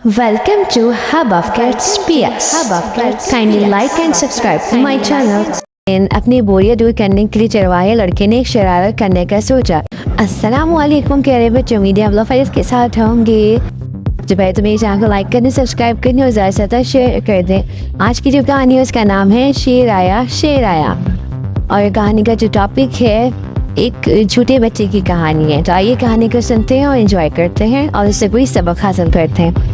Welcome to Hub of Kids PS. Kindly like and subscribe to my channel. अपनी बोरियत दूर करने के लिए चरवाहे लड़के ने एक शरारत करने का सोचा। अस्सलामुअलैकुम प्यारे बच्चों, उम्मीद है आप लोग खैरियत के साथ होंगे। जो पहले तो मेरे चैनल को लाइक करने, सब्सक्राइब करने और ज़्यादा से ज़्यादा शेयर कर दें। आज की जो कहानी है उसका नाम है शेर आया शेर आया, और कहानी का जो टॉपिक है एक झूठे बच्चे की कहानी है। तो आइए कहानी को सुनते हैं और एंजॉय करते हैं और उससे कोई सबक हासिल करते हैं।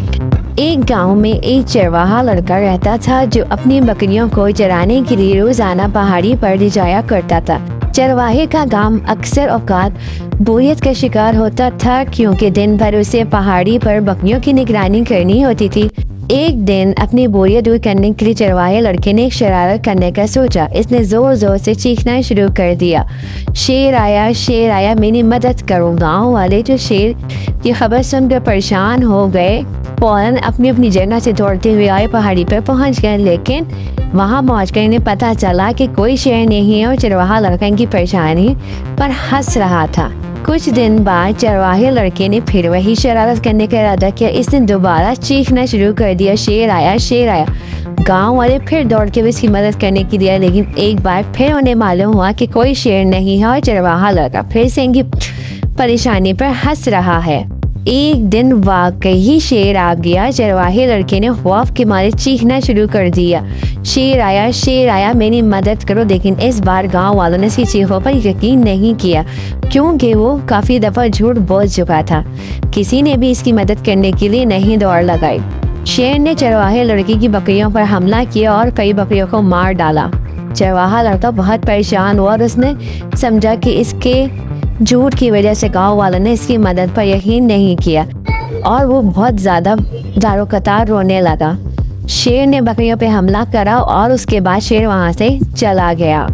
एक गांव में एक चरवाहा लड़का रहता था जो अपनी बकरियों को चराने के लिए रोजाना पहाड़ी पर ले जाया करता था। चरवाहे का काम अक्सर औकात बोरियत का शिकार होता था, क्योंकि दिन भर उसे पहाड़ी पर बकरियों की निगरानी करनी होती थी। एक दिन अपनी बोरियत दूर करने के लिए चरवाहे लड़के ने एक शरारत करने का सोचा। इसने जोर जोर से चीखना शुरू कर दिया, शेर आया मेरी मदद करो। गाँव वाले जो शेर की खबर सुनकर परेशान हो गए, फौरन अपनी अपनी जगह से दौड़ते हुए आए पहाड़ी पर पहुंच गए। लेकिन वहां पहुंचकर इन्हें पता चला कि कोई शेर नहीं है और चरवाहा लड़का इनकी परेशानी पर हंस रहा था। कुछ दिन बाद चरवाहे लड़के ने फिर वही शरारत करने का इरादा किया। इसने दोबारा चीखना शुरू कर दिया, शेर आया। गांव वाले फिर दौड़ के इसकी मदद करने के लिए, लेकिन एक बार फिर उन्हें मालूम हुआ कि कोई शेर नहीं है और चरवाहा लड़का फिर से इनकी परेशानी पर हंस रहा है। एक दिन वाकई शेर आ गया। चरवाहे लड़के ने खौफ के मारे चीखना शुरू कर दिया, शेर आया मेरी मदद करो। लेकिन इस बार गांव वालों ने इसकी चीखों पर यकीन नहीं किया, क्योंकि वो काफी दफा झूठ बोल चुका था। किसी ने भी इसकी मदद करने के लिए नहीं दौड़ लगाई। शेर ने चरवाहे लड़के की बकरियों पर हमला किया और कई बकरियों को मार डाला। चरवाहा लड़का बहुत परेशान हुआ और उसने समझा कि इसके झूठ की वजह से गांव वालों ने इसकी मदद पर यकीन नहीं किया, और वो बहुत ज़्यादा दारो कतार रोने लगा। शेर ने बकरियों पे हमला करा और उसके बाद शेर वहाँ से चला गया।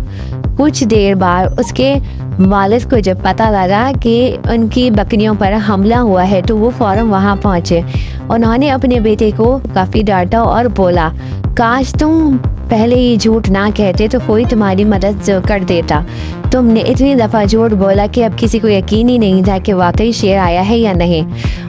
कुछ देर बाद उसके वालिद को जब पता लगा कि उनकी बकरियों पर हमला हुआ है, तो वो फौरन वहाँ पहुँचे। उन्होंने अपने बेटे को काफ़ी डांटा और बोला, काश तुम पहले ही झूठ ना कहते तो कोई तुम्हारी मदद कर देता। तुमने इतनी दफ़ा झूठ बोला कि अब किसी को यकीन ही नहीं था कि वाकई शेर आया है या नहीं,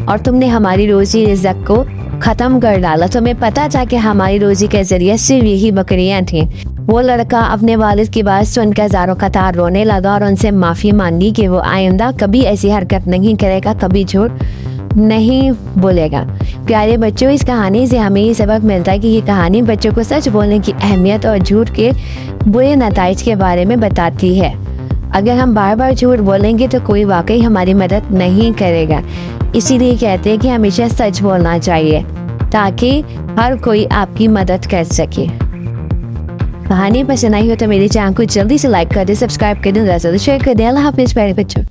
और तुमने हमारी रोज़ी रिज़्क़ को ख़त्म कर डाला। तुम्हें पता था कि हमारी रोज़ी का ज़रिया सिर्फ यही बकरियाँ थीं। वो लड़का अपने वालिद की बात सुनकर ज़ारो कतार रोने लगा और उनसे माफ़ी मांगी कि वो आइंदा कभी ऐसी हरकत नहीं करेगा, कभी झूठ नहीं बोलेगा। प्यारे बच्चों, इस कहानी से हमें ये सबक मिलता है कि ये कहानी बच्चों को सच बोलने की अहमियत और झूठ के बुरे नताइज के बारे में बताती है। अगर हम बार बार झूठ बोलेंगे तो कोई वाकई हमारी मदद नहीं करेगा। इसीलिए कहते हैं कि हमेशा सच बोलना चाहिए, ताकि हर कोई आपकी मदद कर सके। कहानी पसंद आई हो तो मेरे चैनल को जल्दी से लाइक कर दे, सब्सक्राइब कर दे, ज़्यादा से ज़्यादा शेयर कर दे। अल्लाह हाफिज़ प्यारे बच्चों।